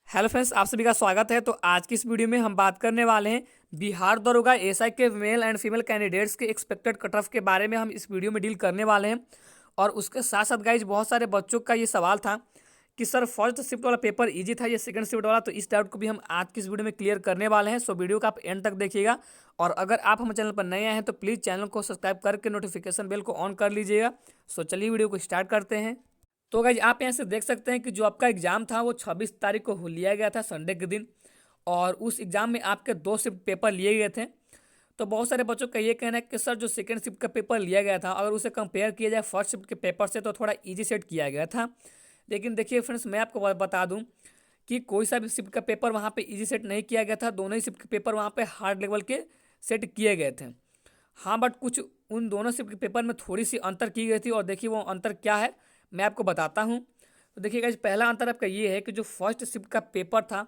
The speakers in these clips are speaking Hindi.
हेलो फ्रेंड्स, आप सभी का स्वागत है। तो आज की इस वीडियो में हम बात करने वाले हैं बिहार दरोगा एसआई के मेल एंड फीमेल कैंडिडेट्स के एक्सपेक्टेड कट ऑफ के बारे में हम इस वीडियो में डील करने वाले हैं। और उसके साथ साथ गाइज बहुत सारे बच्चों का ये सवाल था कि सर फर्स्ट शिफ्ट वाला पेपर इजी था या सेकंड शिफ्ट वाला, तो इस डाउट को भी हम आज की इस वीडियो में क्लियर करने वाले हैं। सो वीडियो का आप एंड तक देखिएगा। और अगर आप हमारे चैनल पर नए आए हैं तो प्लीज़ चैनल को सब्सक्राइब करके नोटिफिकेशन बेल को ऑन कर लीजिएगा। सो चलिए वीडियो को स्टार्ट करते हैं। तो गाइज आप यहाँ से देख सकते हैं कि जो आपका एग्ज़ाम था वो 26 तारीख को लिया गया था, संडे के दिन। और उस एग्ज़ाम में आपके 2 शिफ्ट पेपर लिए गए थे। तो बहुत सारे बच्चों का ये कहना है कि सर जो सेकंड शिफ्ट का पेपर लिया गया था अगर उसे कंपेयर किया जाए फर्स्ट शिफ्ट के पेपर से तो थोड़ा इजी सेट किया गया था। लेकिन देखिए फ्रेंड्स, मैं आपको बता दूं कि कोई सा भी शिफ्ट का पेपर वहाँ पे इजी सेट नहीं किया गया था। दोनों ही शिफ्ट के पेपर वहाँ पे हार्ड लेवल के सेट किए गए थे। हाँ, बट कुछ उन दोनों शिफ्ट के पेपर में थोड़ी सी अंतर की गई थी। और देखिए वो अंतर क्या है मैं आपको बताता हूँ। तो देखिए गाइज, पहला अंतर आपका ये है कि जो फर्स्ट शिफ्ट का पेपर था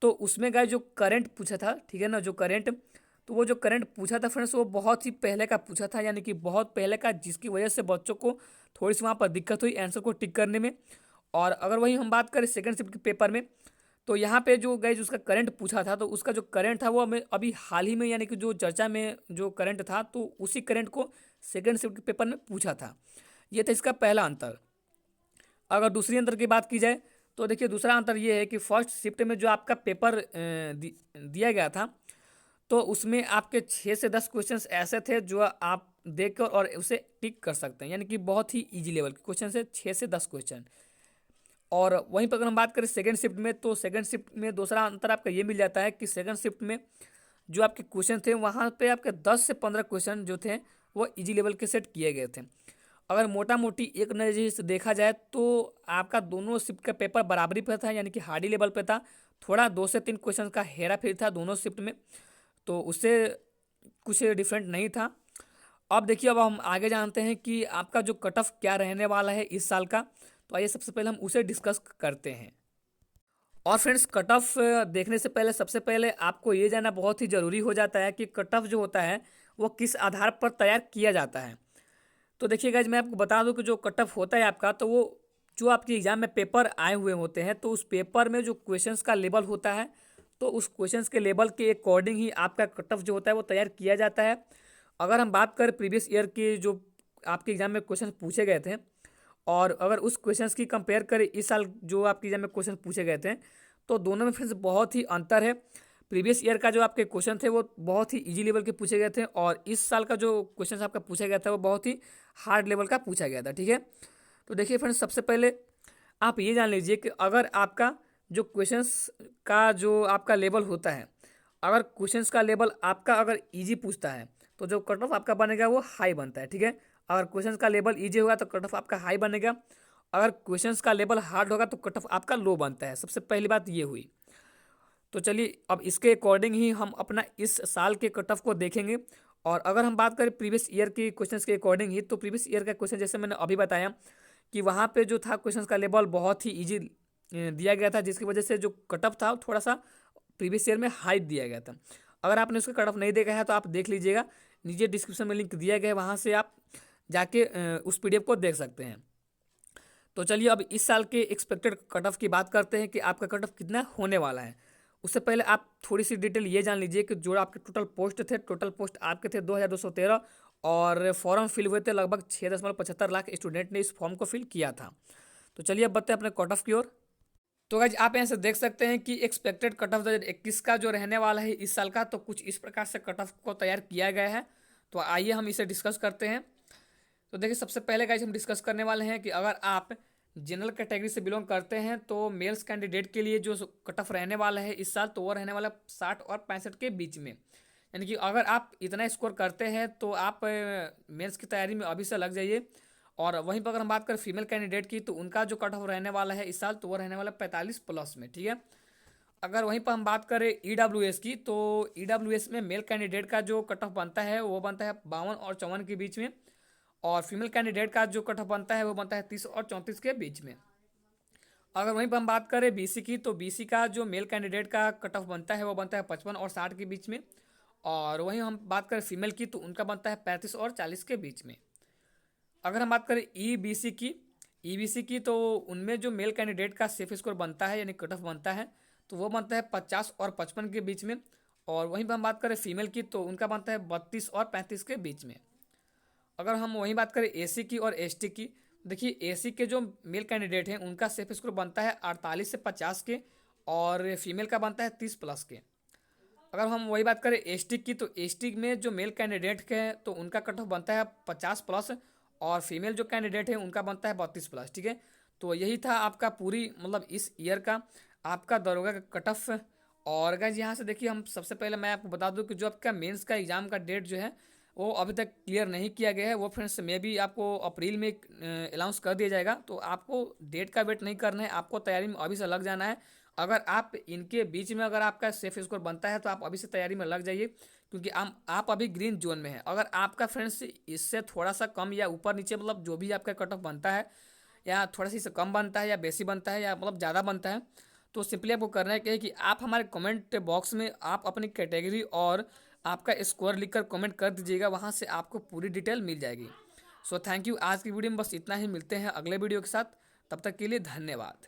तो उसमें गाइज जो करंट पूछा था, ठीक है ना, जो करंट, तो वो जो करंट पूछा था फ्रेंड्स वो बहुत ही पहले का पूछा था, यानी कि बहुत पहले का, जिसकी वजह से बच्चों को थोड़ी सी वहाँ पर दिक्कत हुई आंसर को टिक करने में। और अगर वही हम बात करें सेकंड शिफ्ट के पेपर में, तो यहाँ पे जो गाइज उसका करंट पूछा था तो उसका जो करंट था वो हमें अभी हाल ही में, यानी कि जो चर्चा में जो करंट था तो उसी करंट को सेकंड शिफ्ट के पेपर में पूछा था। ये था इसका पहला अंतर। अगर दूसरी अंतर की बात की जाए तो देखिए दूसरा अंतर ये है कि फर्स्ट शिफ्ट में जो आपका पेपर दिया गया था तो उसमें आपके 6 से 10 क्वेश्चंस ऐसे थे जो आप देखकर और उसे टिक कर सकते हैं, यानी कि बहुत ही इजी लेवल के क्वेश्चन है, 6 से 10 क्वेश्चन। और वहीं पर अगर हम बात करें सेकंड शिफ्ट में तो सेकंड शिफ्ट में दूसरा अंतर आपका ये मिल जाता है कि सेकंड शिफ्ट में जो आपके क्वेश्चन थे वहाँ पे आपके 10 से 15 क्वेश्चन जो थे वो इजी लेवल के सेट किए गए थे। अगर मोटा मोटी एक नज़रिए से देखा जाए तो आपका दोनों शिफ्ट का पेपर बराबरी पर था, यानी कि हार्डी लेवल पे था। थोड़ा 2 से 3 क्वेश्चन का हेरा फेरी था दोनों शिफ्ट में, तो उससे कुछ डिफरेंट नहीं था। अब देखिए, अब हम आगे जानते हैं कि आपका जो कट ऑफ क्या रहने वाला है इस साल का। तो आइए सबसे पहले हम उसे डिस्कस करते हैं। और फ्रेंड्स, कट ऑफ देखने से पहले सबसे पहले आपको ये जानना बहुत ही ज़रूरी हो जाता है कि कट ऑफ जो होता है वो किस आधार पर तैयार किया जाता है। तो देखिए गाइज, मैं आपको बता दूं कि जो कट ऑफ होता है आपका, तो वो जो आपके एग्जाम में पेपर आए हुए होते हैं तो उस पेपर में जो क्वेश्चंस का लेवल होता है तो उस क्वेश्चंस के लेवल के अकॉर्डिंग ही आपका कट ऑफ जो होता है वो तैयार किया जाता है। अगर हम बात करें प्रीवियस ईयर के जो आपके एग्जाम में क्वेश्चन पूछे गए थे और अगर उस क्वेश्चंस की कंपेयर करें इस साल जो आपके एग्जाम में क्वेश्चन पूछे गए थे तो दोनों में फ्रेंड्स बहुत ही अंतर है। प्रीवियस ईयर का जो आपके क्वेश्चन थे वो बहुत ही इजी लेवल के पूछे गए थे और इस साल का जो क्वेश्चन आपका पूछा गया था वो बहुत ही हार्ड लेवल का पूछा गया था, ठीक है। तो देखिए फ्रेंड्स, सबसे पहले आप ये जान लीजिए कि अगर आपका जो क्वेश्चंस का जो आपका लेवल होता है, अगर क्वेश्चंस का लेवल आपका अगर इजी पूछता है तो जो कट ऑफ आपका बनेगा वो हाई बनता है, ठीक है। अगर क्वेश्चंस का लेवल इजी होगा तो कट ऑफ आपका हाई बनेगा। अगर क्वेश्चंस का लेवल हार्ड होगा तो कट ऑफ आपका लो बनता है। सबसे पहली बात ये हुई। तो चलिए अब इसके अकॉर्डिंग ही हम अपना इस साल के कट ऑफ को देखेंगे। और अगर हम बात करें प्रीवियस ईयर की क्वेश्चंस के अकॉर्डिंग ही, तो प्रीवियस ईयर का क्वेश्चन जैसे मैंने अभी बताया कि वहाँ पे जो था क्वेश्चंस का लेवल बहुत ही इजी दिया गया था, जिसकी वजह से जो कट ऑफ था वो थोड़ा सा प्रीवियस ईयर में हाई दिया गया था। अगर आपने उसका कट ऑफ नहीं देखा है तो आप देख लीजिएगा, नीचे डिस्क्रिप्शन में लिंक दिया गया है, वहाँ से आप जाके उस पीडीएफ को देख सकते हैं। तो चलिए अब इस साल के एक्सपेक्टेड कट ऑफ की बात करते हैं कि आपका कट ऑफ कितना होने वाला है। उससे पहले आप थोड़ी सी डिटेल ये जान लीजिए कि जो आपके टोटल पोस्ट थे, टोटल पोस्ट आपके थे 2213 और फॉर्म फिल हुए थे लगभग 6.75 लाख स्टूडेंट ने इस फॉर्म को फिल किया था। तो चलिए अब बढ़ते हैं अपने कट ऑफ की ओर। तो गाइज आप यहाँ से देख सकते हैं कि एक्सपेक्टेड कट ऑफ 2021 का जो रहने वाला है इस साल का, तो कुछ इस प्रकार से कट ऑफ को तैयार किया गया है। तो आइए हम इसे डिस्कस करते हैं। तो देखिए सबसे पहले गाइज हम डिस्कस करने वाले हैं कि अगर आप जनरल कैटेगरी से बिलोंग करते हैं तो मेल्स कैंडिडेट के लिए जो कट ऑफ रहने वाला है इस साल तो वो रहने वाला 60 और 65 के बीच में। यानी कि अगर आप इतना स्कोर करते हैं तो आप मेंस की तैयारी में अभी से लग जाइए। और वहीं पर अगर हम बात करें फीमेल कैंडिडेट की तो उनका जो कट ऑफ रहने वाला है इस साल तो वो रहने वाला 45+ में, ठीक है। अगर वहीं पर हम बात करें ईडब्ल्यूएस की तो ईडब्ल्यूएस में मेल कैंडिडेट का जो कट ऑफ बनता है वो बनता है 52 और 54 के बीच में। और फीमेल कैंडिडेट का जो कट ऑफ बनता है वो बनता है 30 और 34 के बीच में। अगर वहीं पर हम बात करें बीसी की तो बीसी का जो मेल कैंडिडेट का कट ऑफ बनता है वो बनता है 55 और 60 के बीच में। और वहीं हम बात करें फीमेल की तो उनका बनता है 35 और 40 के बीच में। अगर हम बात करें ई बी सी की, ईबीसी की, तो उनमें जो मेल कैंडिडेट का सेफ स्कोर बनता है यानी कट ऑफ बनता है तो वो बनता है 50 और 55 के बीच में। और वहीं पर हम बात करें फीमेल की तो उनका बनता है 32 और 35 के बीच में। अगर हम वहीं बात करें एसी की और एसटी की, देखिए एसी के जो मेल कैंडिडेट हैं उनका सेफ स्कोर बनता है 48 से 50 के, और फीमेल का बनता है 30 प्लस के। अगर हम वही बात करें एसटी की तो एसटी में जो मेल कैंडिडेट के हैं तो उनका कट ऑफ बनता है 50 प्लस, और फीमेल जो कैंडिडेट है उनका बनता है 32 प्लस। ठीक है, तो यही था आपका पूरी मतलब इस ईयर का आपका दरोगा का कट ऑफ। और गाइस यहाँ से देखिए, हम सबसे पहले मैं आपको बता दूं कि जो आपका मेंस का एग्जाम का डेट जो है वो अभी तक क्लियर नहीं किया गया है। वो फ्रेंड्स मे भी आपको अप्रैल में अनाउंस कर दिया जाएगा, तो आपको डेट का वेट नहीं करना है, आपको तैयारी में अभी से लग जाना है। अगर आप इनके बीच में अगर आपका सेफ स्कोर बनता है तो आप अभी से तैयारी में लग जाइए, क्योंकि आप अभी ग्रीन जोन में हैं। अगर आपका फ्रेंड्स इससे थोड़ा सा कम या ऊपर नीचे मतलब जो भी आपका कट ऑफ बनता है, या थोड़ा सा इससे कम बनता है या बेसी बनता है या मतलब ज़्यादा बनता है, तो सिंपली आपको करना है क्या है कि आप हमारे कमेंट बॉक्स में आप अपनी कैटेगरी और आपका स्कोर लिखकर कमेंट कर दीजिएगा, वहाँ से आपको पूरी डिटेल मिल जाएगी। सो थैंक यू, आज की वीडियो में बस इतना ही। मिलते हैं अगले वीडियो के साथ, तब तक के लिए धन्यवाद।